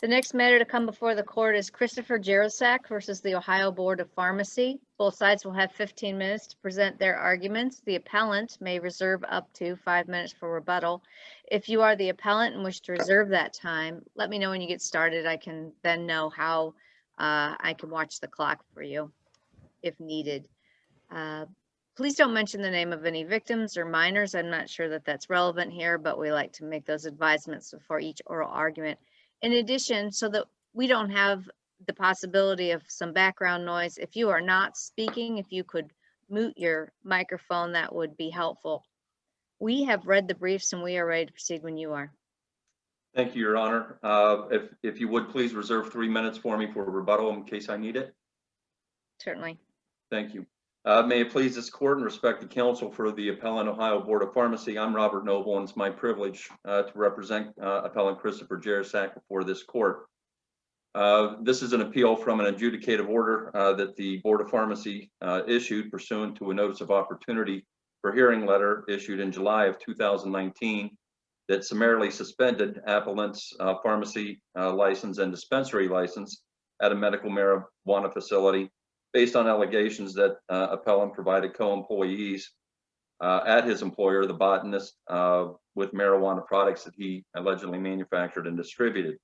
The next matter to come before the court is Christopher Jaroscak versus the Ohio Board of Pharmacy. Both sides will have 15 minutes to present their arguments. The appellant may reserve up to 5 minutes for rebuttal. If you are the appellant and wish to reserve that time, let me know when you get started. I can then know how I can watch the clock for you if needed. Please don't mention the name of any victims or minors. I'm not sure that that's relevant here, but we like to make those advisements before each oral argument. In addition, so that we don't have the possibility of some background noise, if you are not speaking, if you could mute your microphone, that would be helpful. We have read the briefs and we are ready to proceed when you are. Thank you, Your Honor. If you would please reserve 3 minutes for me for rebuttal in case I need it. Certainly. Thank you. May it please this court and respect the counsel for the appellant Ohio Board of Pharmacy. I'm Robert Noble, and it's my privilege to represent appellant Christopher Jaroscak before this court. This is an appeal from an adjudicative order that the Board of Pharmacy issued pursuant to a notice of opportunity for hearing letter issued in July of 2019 that summarily suspended appellant's pharmacy license and dispensary license at a medical marijuana facility based on allegations that appellant provided co-employees at his employer, the botanist, with marijuana products that he allegedly manufactured and distributed.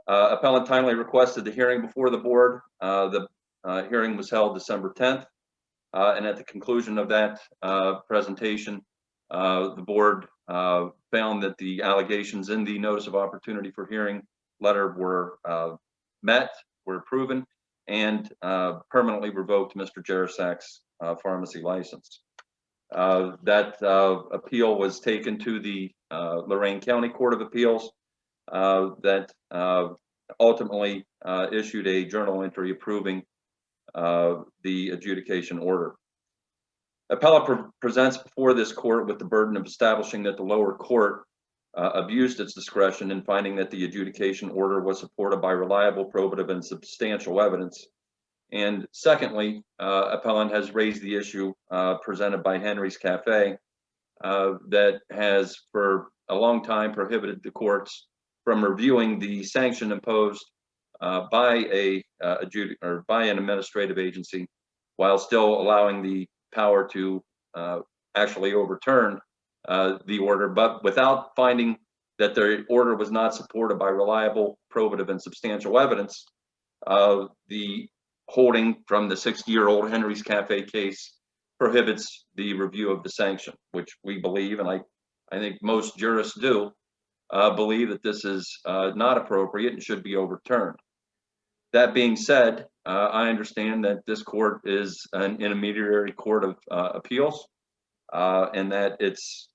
Appellant timely requested the hearing before the board. The hearing was held December 10th, and at the conclusion of that presentation, the board found that the allegations in the notice of opportunity for hearing letter were met, were proven, and permanently revoked Mr. Jaroscak's pharmacy license. That appeal was taken to the Lorain County Court of Appeals that ultimately issued a journal entry approving the adjudication order. Appellant presents before this court with the burden of establishing that the lower court abused its discretion in finding that the adjudication order was supported by reliable, probative, and substantial evidence. And secondly, appellant has raised the issue presented by Henry's Cafe that has for a long time prohibited the courts from reviewing the sanction imposed by an administrative agency while still allowing the power to actually overturn the order, but without finding that the order was not supported by reliable, probative, and substantial evidence. The holding from the 60-year-old Henry's Cafe case prohibits the review of the sanction, which we believe, and I think most jurists do, believe that this is not appropriate and should be overturned. That being said, I understand that this court is an intermediary court of appeals, and that it's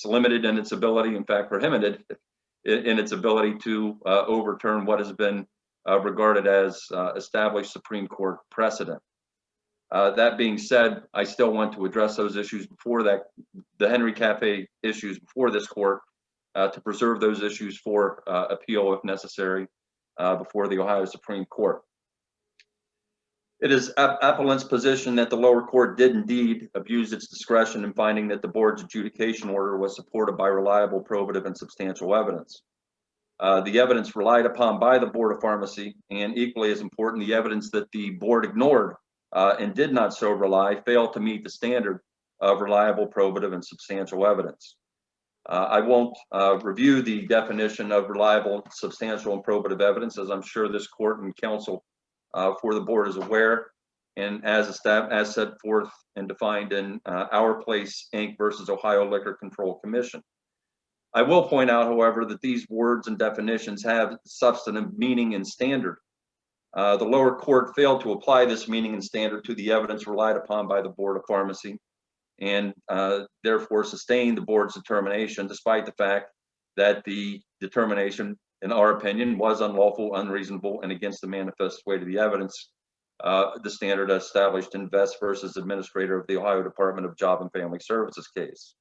limited in its ability, in fact prohibited in its ability to overturn what has been regarded as established Supreme Court precedent. That being said, I still want to address those issues before that, the Henry Cafe issues before this court, to preserve those issues for appeal if necessary before the Ohio Supreme Court. It is appellant's position that the lower court did indeed abuse its discretion in finding that the board's adjudication order was supported by reliable, probative, and substantial evidence. The evidence relied upon by the Board of Pharmacy, and equally as important, the evidence that the board ignored and did not so rely, failed to meet the standard of reliable, probative, and substantial evidence. I won't review the definition of reliable, substantial, and probative evidence, as I'm sure this court and counsel for the board is aware, and as set forth and defined in Our Place, Inc. versus Ohio Liquor Control Commission. I will point out, however, that these words and definitions have substantive meaning and standard. The lower court failed to apply this meaning and standard to the evidence relied upon by the Board of Pharmacy, and therefore sustained the board's determination, despite the fact that the determination, in our opinion, was unlawful, unreasonable, and against the manifest weight of the evidence, the standard established in Vest versus Administrator of the Ohio Department of Job and Family Services case.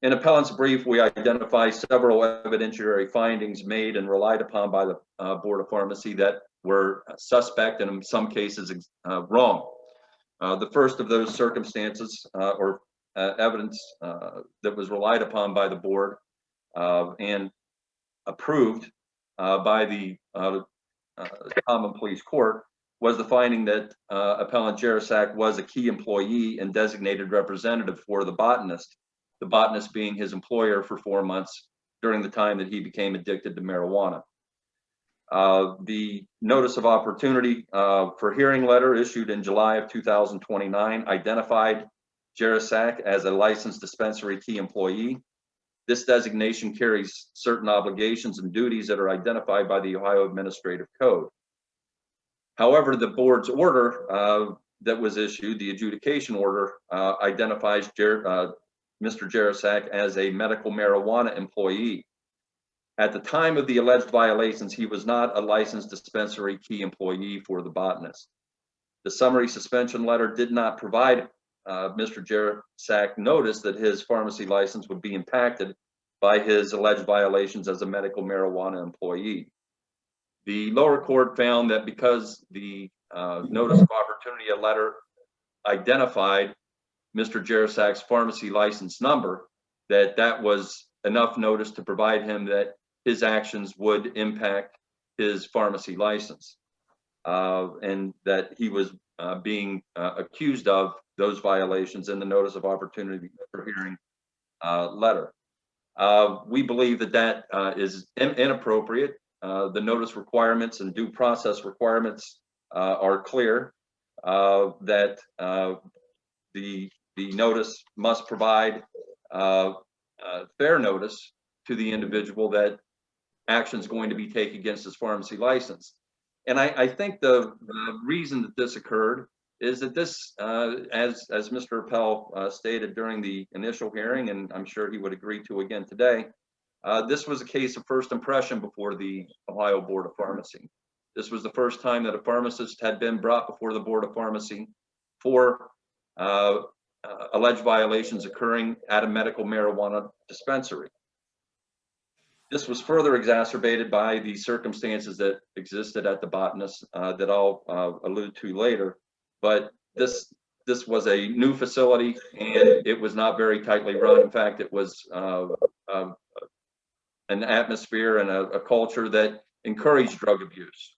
In appellant's brief, we identify several evidentiary findings made and relied upon by the Board of Pharmacy that were suspect and in some cases wrong. The first of those circumstances or evidence that was relied upon by the board and approved by the Common Pleas Court was the finding that Appellant Jaroscak was a key employee and designated representative for the botanist being his employer for 4 months during the time that he became addicted to marijuana. The notice of opportunity for hearing letter issued in July of 2029 identified Jaroscak as a licensed dispensary key employee. This designation carries certain obligations and duties that are identified by the Ohio Administrative Code. However, the board's order that was issued, the adjudication order, identifies Mr. Jaroscak as a medical marijuana employee. At the time of the alleged violations, he was not a licensed dispensary key employee for the botanist. The summary suspension letter did not provide Mr. Jaroscak notice that his pharmacy license would be impacted by his alleged violations as a medical marijuana employee. The lower court found that because the notice of opportunity letter identified Mr. Jaroscak's pharmacy license number, that was enough notice to provide him that his actions would impact his pharmacy license, and that he was being accused of those violations in the notice of opportunity for hearing letter. We believe that is inappropriate. The notice requirements and due process requirements are clear, that the notice must provide fair notice to the individual that action is going to be taken against his pharmacy license. And I think the reason that this occurred is that this, as Mr. Appel stated during the initial hearing, and I'm sure he would agree to again today, this was a case of first impression before the Ohio Board of Pharmacy. This was the first time that a pharmacist had been brought before the Board of Pharmacy for alleged violations occurring at a medical marijuana dispensary. This was further exacerbated by the circumstances that existed at the botanist that I'll allude to later. But this was a new facility, and it was not very tightly run. In fact, it was an atmosphere and a culture that encouraged drug abuse.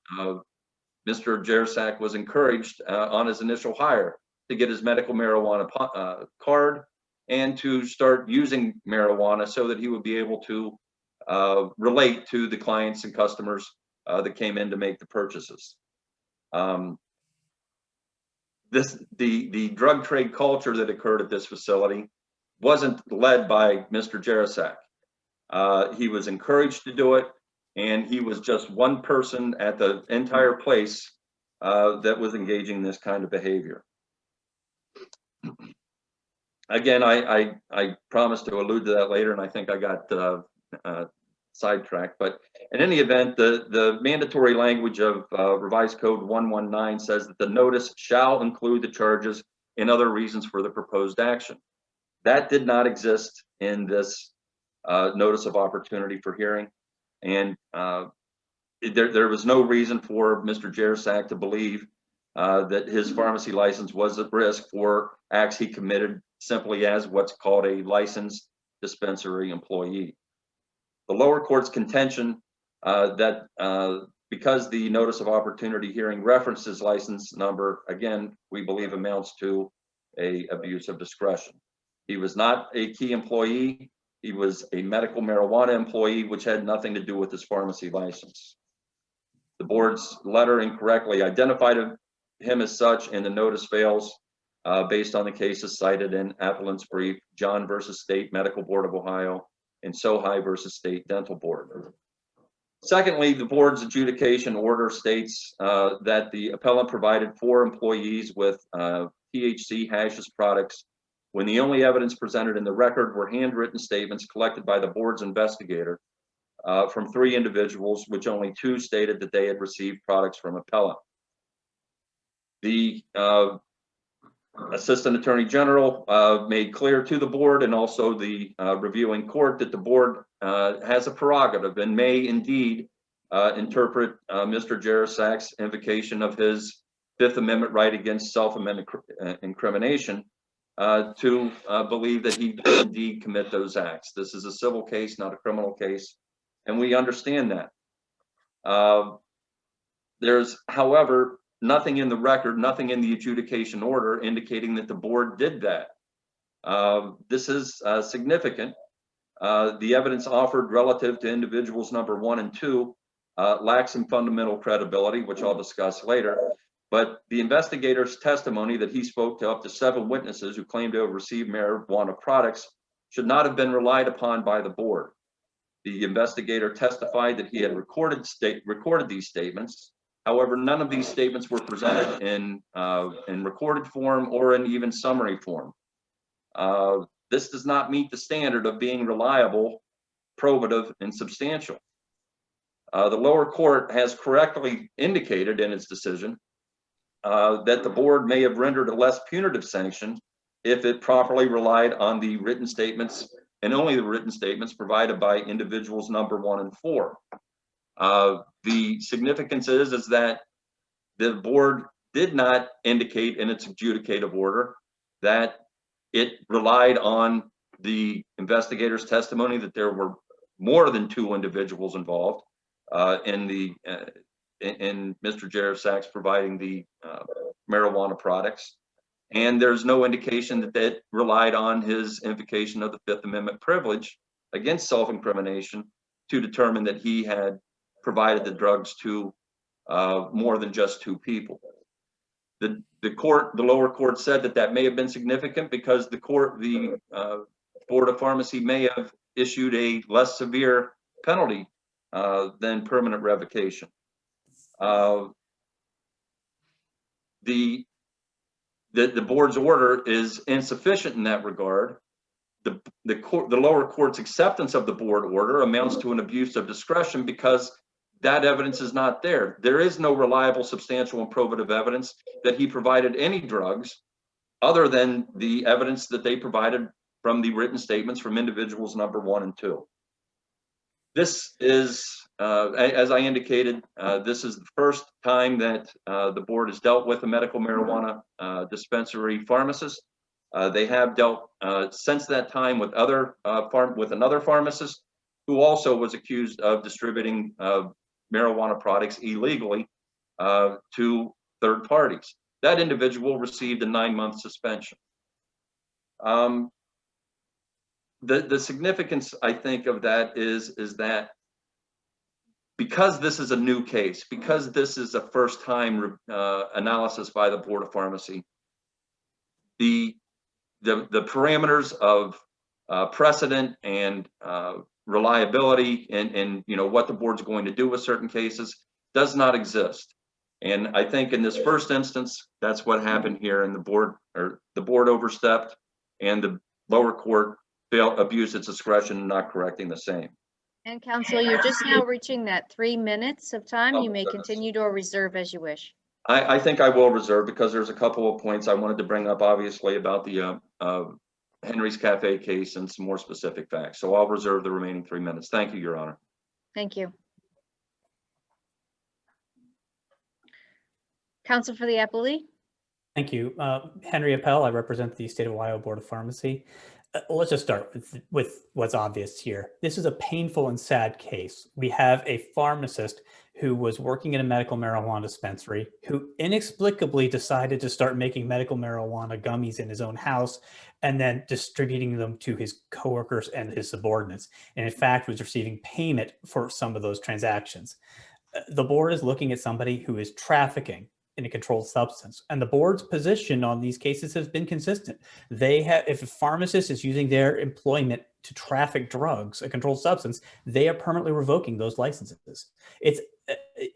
Mr. Jaroscak was encouraged on his initial hire to get his medical marijuana card and to start using marijuana so that he would be able to relate to the clients and customers that came in to make the purchases. The drug trade culture that occurred at this facility wasn't led by Mr. Jaroscak. He was encouraged to do it, and he was just one person at the entire place that was engaging in this kind of behavior. Again, I promised to allude to that later, and I think I got sidetracked. But in any event, the mandatory language of Revised Code 119 says that the notice shall include the charges and other reasons for the proposed action. That did not exist in this notice of opportunity for hearing, and there was no reason for Mr. Jaroscak to believe that his pharmacy license was at risk for acts he committed simply as what's called a licensed dispensary employee. The lower court's contention that because the notice of opportunity hearing references license number, again, we believe amounts to an abuse of discretion. He was not a key employee. He was a medical marijuana employee, which had nothing to do with his pharmacy license. The board's letter incorrectly identified him as such, and the notice fails based on the cases cited in appellant's brief, John versus State Medical Board of Ohio and Sohi versus State Dental Board. Secondly, the board's adjudication order states that the appellant provided 4 employees with THC hashish products when the only evidence presented in the record were handwritten statements collected by the board's investigator from 3 individuals, which only 2 stated that they had received products from appellant. The Assistant Attorney General made clear to the board and also the reviewing court that the board has a prerogative and may indeed interpret Mr. Jaroscak's invocation of his Fifth Amendment right against self-incrimination to believe that he did indeed commit those acts. This is a civil case, not a criminal case, and we understand that. There's, however, nothing in the record, nothing in the adjudication order indicating that the board did that. This is significant. The evidence offered relative to individuals number 1 and 2 lacks some fundamental credibility, which I'll discuss later. But the investigator's testimony that he spoke to up to 7 witnesses who claimed to have received marijuana products should not have been relied upon by the board. The investigator testified that he had recorded these statements. However, none of these statements were presented in recorded form or in even summary form. This does not meet the standard of being reliable, probative, and substantial. The lower court has correctly indicated in its decision that the board may have rendered a less punitive sanction if it properly relied on the written statements and only the written statements provided by individuals number 1 and 4. The significance is that the board did not indicate in its adjudicative order that it relied on the investigator's testimony that there were more than 2 individuals involved in Mr. Jaroscak's providing the marijuana products. And there's no indication that it relied on his invocation of the Fifth Amendment privilege against self-incrimination to determine that he had provided the drugs to more than just 2 people. The lower court said that may have been significant because the Board of Pharmacy may have issued a less severe penalty than permanent revocation. The board's order is insufficient in that regard. The lower court's acceptance of the board order amounts to an abuse of discretion because that evidence is not there. There is no reliable, substantial, and probative evidence that he provided any drugs other than the evidence that they provided from the written statements from individuals number 1 and 2. This is, as I indicated, this is the first time that the board has dealt with a medical marijuana dispensary pharmacist. They have dealt since that time with another pharmacist who also was accused of distributing marijuana products illegally to third parties. That individual received a 9-month suspension. The significance, I think, of that is that because this is a new case, because this is a first-time analysis by the Board of Pharmacy, the parameters of precedent and reliability and what the board's going to do with certain cases does not exist. And I think in this first instance, that's what happened here, and the board overstepped, and the lower court abused its discretion in not correcting the same. And counsel, you're just now reaching that 3 minutes of time. Oh, You may goodness. continue to reserve as you wish. I think I will reserve because there's a couple of points I wanted to bring up, obviously, about the Henry's Cafe case and some more specific facts. So I'll reserve the remaining 3 minutes. Thank you, Your Honor. Thank you. Counsel for the appellee. Thank you. Henry Appel, I represent the State of Ohio Board of Pharmacy. Let's just start with what's obvious here. This is a painful and sad case. We have a pharmacist who was working in a medical marijuana dispensary who inexplicably decided to start making medical marijuana gummies in his own house and then distributing them to his coworkers and his subordinates. And in fact, was receiving payment for some of those transactions. The board is looking at somebody who is trafficking in a controlled substance. And the board's position on these cases has been consistent. If a pharmacist is using their employment to traffic drugs, a controlled substance, they are permanently revoking those licenses. It's,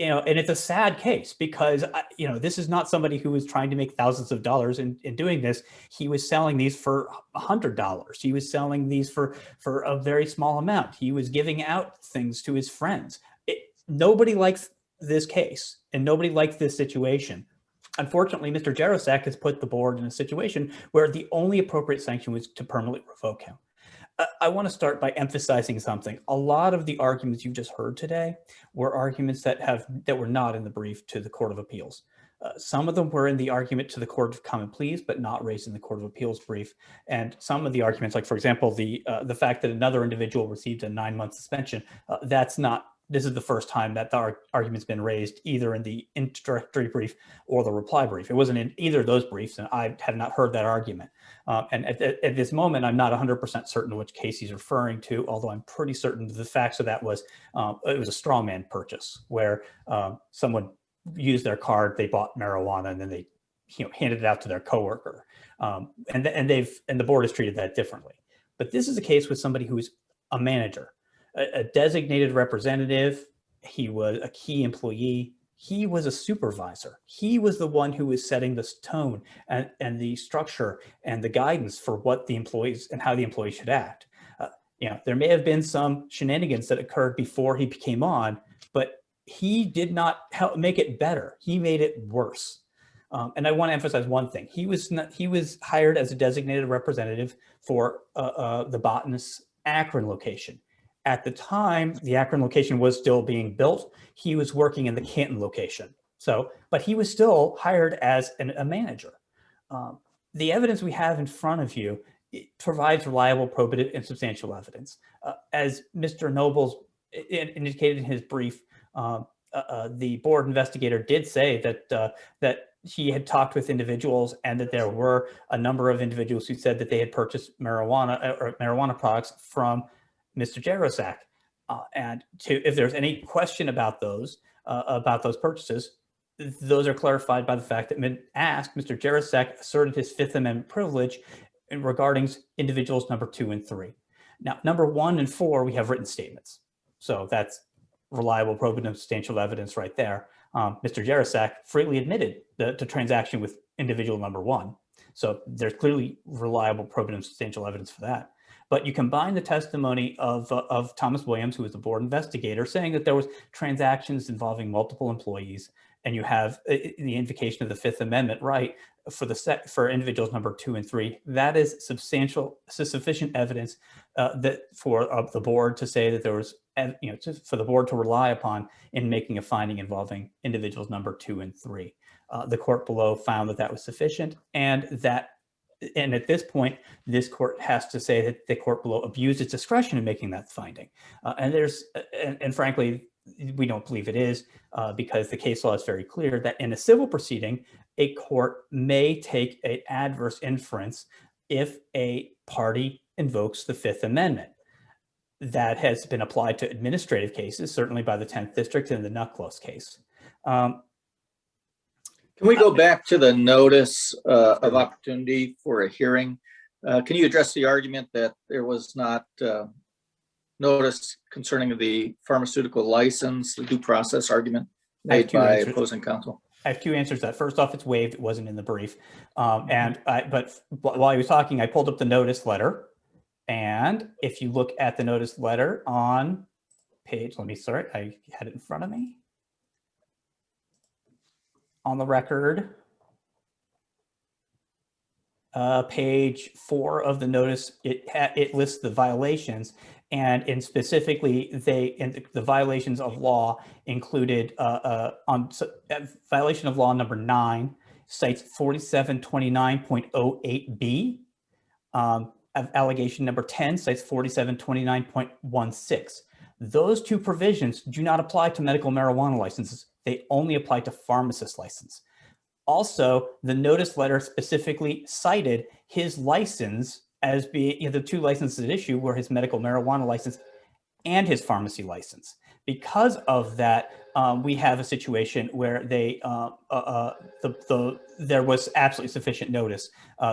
and it's a sad case because, this is not somebody who is trying to make thousands of dollars in doing this. He was selling these for $100. He was selling these for a very small amount. He was giving out things to his friends. Nobody likes this case and nobody likes this situation. Unfortunately, Mr. Jaroscak has put the board in a situation where the only appropriate sanction was to permanently revoke him. I want to start by emphasizing something. A lot of the arguments you just heard today were arguments that were not in the brief to the Court of Appeals. Some of them were in the argument to the Court of Common Pleas, but not raised in the Court of Appeals brief. And some of the arguments, like for example, the fact that another individual received a 9-month suspension, that's not this is the first time that the argument's been raised either in the introductory brief or the reply brief. It wasn't in either of those briefs, and I have not heard that argument. And at this moment, I'm not 100% certain which case he's referring to, although I'm pretty certain the facts of that was it was a strawman purchase where someone used their card, they bought marijuana, and then they handed it out to their coworker. And the board has treated that differently. But this is a case with somebody who's a manager, a designated representative. He was a key employee. He was a supervisor. He was the one who was setting this tone and the structure and the guidance for what the employees and how the employees should act. There may have been some shenanigans that occurred before he came on, but he did not help make it better. He made it worse. And I want to emphasize one thing. He was hired as a designated representative for the Botanist Akron location. At the time, the Akron location was still being built. He was working in the Canton location. But he was still hired as a manager. The evidence we have in front of you provides reliable, probative, and substantial evidence. As Mr. Nobles indicated in his brief, the board investigator did say that he had talked with individuals and that there were a number of individuals who said that they had purchased marijuana products from Mr. Jaroscak. And if there's any question about those purchases, those are clarified by the fact that when asked, Mr. Jaroscak asserted his Fifth Amendment privilege regarding individuals number 2 and 3. Now, number 1 and 4, we have written statements. So that's reliable, probative, and substantial evidence right there. Mr. Jaroscak freely admitted the transaction with individual number 1. So there's clearly reliable, probative, and substantial evidence for that. But you combine the testimony of Thomas Williams, who was the board investigator, saying that there was transactions involving multiple employees, and you have the invocation of the Fifth Amendment right for individuals number 2 and 3. That is sufficient evidence that for the board to say that there was, for the board to rely upon in making a finding involving individuals number 2 and 3. The court below found that that was sufficient, and at this point, this court has to say that the court below abused its discretion in making that finding. And frankly, we don't believe it is because the case law is very clear that in a civil proceeding, a court may take an adverse inference if a party invokes the Fifth Amendment. That has been applied to administrative cases, certainly by the 10th District in the Nuclos case. Can we go back to the notice of opportunity for a hearing? Can you address the argument that there was not notice concerning the pharmaceutical license, the due process argument made by opposing counsel? I have 2 answers to that. First off, it's waived. It wasn't in the brief. But while he was talking, I pulled up the notice letter. And if you look at the notice letter on page, I had it in front of me. On the record, page 4 of the notice, it lists the violations, and specifically the violations of law included violation of law number 9 cites 4729.08b. Allegation number 10 cites 4729.16. Those 2 provisions do not apply to medical marijuana licenses. They only apply to pharmacist license. Also, the notice letter specifically cited his license as being the 2 licenses at issue were his medical marijuana license and his pharmacy license. Because of that, we have a situation where there was absolutely sufficient notice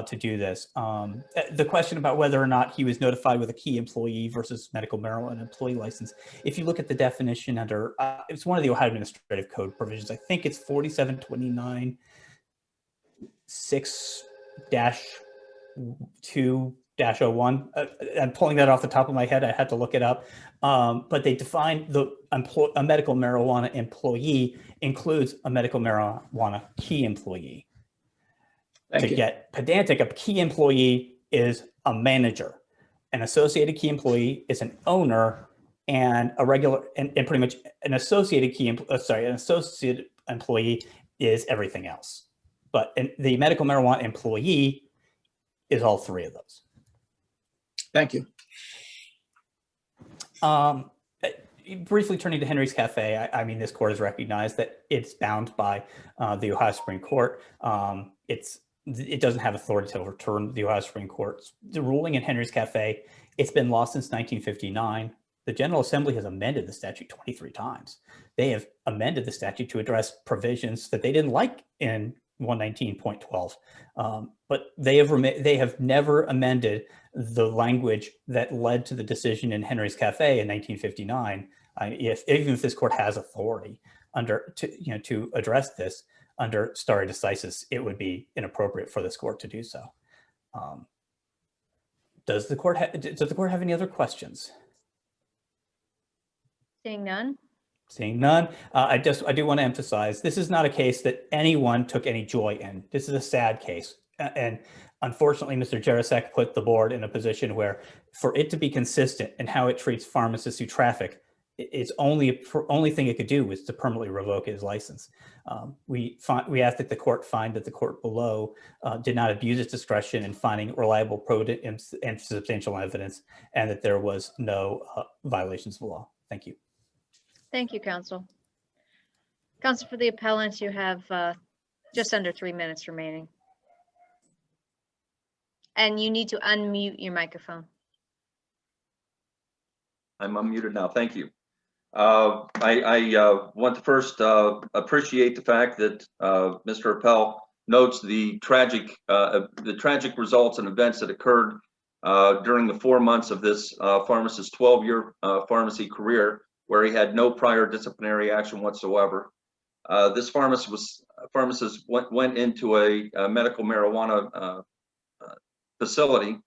to do this. The question about whether or not he was notified with a key employee versus medical marijuana employee license, if you look at the definition under, it's one of the Ohio Administrative Code provisions. I think it's 4729-6-2-01. I'm pulling that off the top of my head. I had to look it up. But they define a medical marijuana employee includes a medical marijuana key employee. To get pedantic, a key employee is a manager. An associated key employee is an owner, and and pretty much an associated an associate employee is everything else. But the medical marijuana employee is all 3 of those. Thank you. briefly turning to Henry's Cafe, I mean, this court has recognized that it's bound by the Ohio Supreme Court. It doesn't have authority to overturn the Ohio Supreme Court's ruling in Henry's Cafe. It's been law since 1959. The General Assembly has amended the statute 23 times. They have amended the statute to address provisions that they didn't like in 119.12, but they have never amended the language that led to the decision in Henry's Cafe in 1959. Even if this court has authority to address this under stare decisis, it would be inappropriate for this court to do so. Does the court have any other questions? Seeing none? Seeing none, I do want to emphasize, this is not a case that anyone took any joy in. This is a sad case. And unfortunately, Mr. Jaroscak put the board in a position where for it to be consistent in how it treats pharmacists who traffic, its only thing it could do was to permanently revoke his license. We ask that the court find that the court below did not abuse its discretion in finding reliable, probative, and substantial evidence, and that there was no violations of the law. Thank you. Thank you, counsel. Counsel, for the appellant, you have just under 3 minutes remaining. And you need to unmute your microphone. I'm unmuted now. Thank you. I want to first appreciate the fact that Mr. Appel notes the tragic results and events that occurred during the 4 months of this pharmacist's 12-year pharmacy career, where he had no prior disciplinary action whatsoever. This pharmacist went into a medical marijuana facility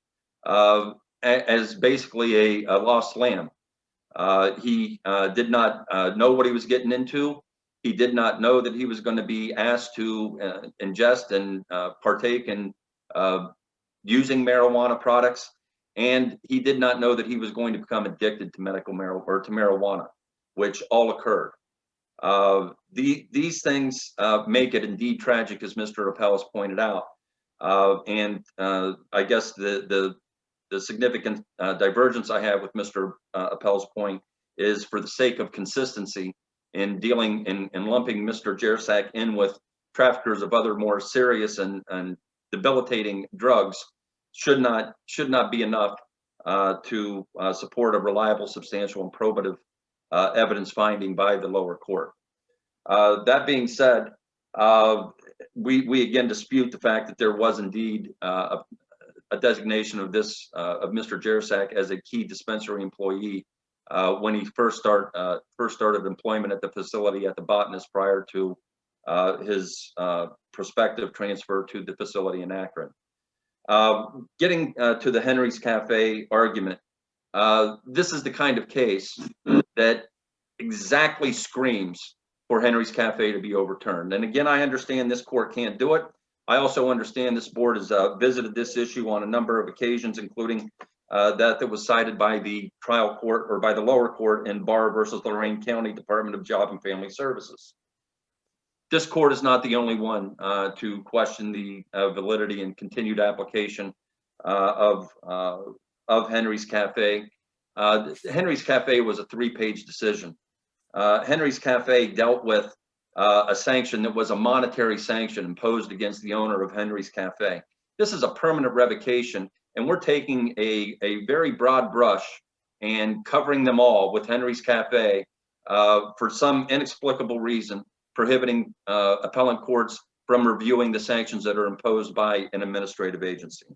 as basically a lost lamb. He did not know what he was getting into. He did not know that he was going to be asked to ingest and partake in using marijuana products. And he did not know that he was going to become addicted to marijuana, which all occurred. These things make it indeed tragic, as Mr. Appel has pointed out. I guess the significant divergence I have with Mr. Appel's point is for the sake of consistency in dealing and lumping Mr. Jaroscak in with traffickers of other more serious and debilitating drugs should not be enough to support a reliable, substantial, and probative evidence finding by the lower court. That being said, we again dispute the fact that there was indeed a designation of Mr. Jaroscak as a key dispensary employee when he first started employment at the facility at the botanist prior to his prospective transfer to the facility in Akron. Getting to the Henry's Cafe argument, this is the kind of case that exactly screams for Henry's Cafe to be overturned. And again, I understand this court can't do it. I also understand this board has visited this issue on a number of occasions, including that was cited by the trial court or by the lower court in Barr versus Lorain County Department of Job and Family Services. This court is not the only one to question the validity and continued application of Henry's Cafe. Henry's Cafe was a 3-page decision. Henry's Cafe dealt with a sanction that was a monetary sanction imposed against the owner of Henry's Cafe. This is a permanent revocation, and we're taking a very broad brush and covering them all with Henry's Cafe for some inexplicable reason, prohibiting appellant courts from reviewing the sanctions that are imposed by an administrative agency.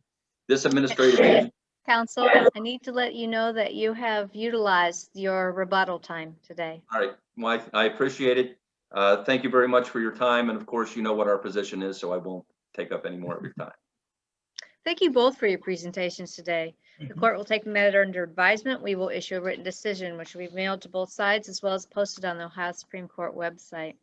This administrative agency. Counsel, I need to let you know that you have utilized your rebuttal time today. All right, well, I appreciate it. Thank you very much for your time. And of course, you know what our position is, so I won't take up any more of your time. Thank you both for your presentations today. The court will take the matter under advisement. We will issue a written decision, which will be mailed to both sides as well as posted on the Ohio Supreme Court website.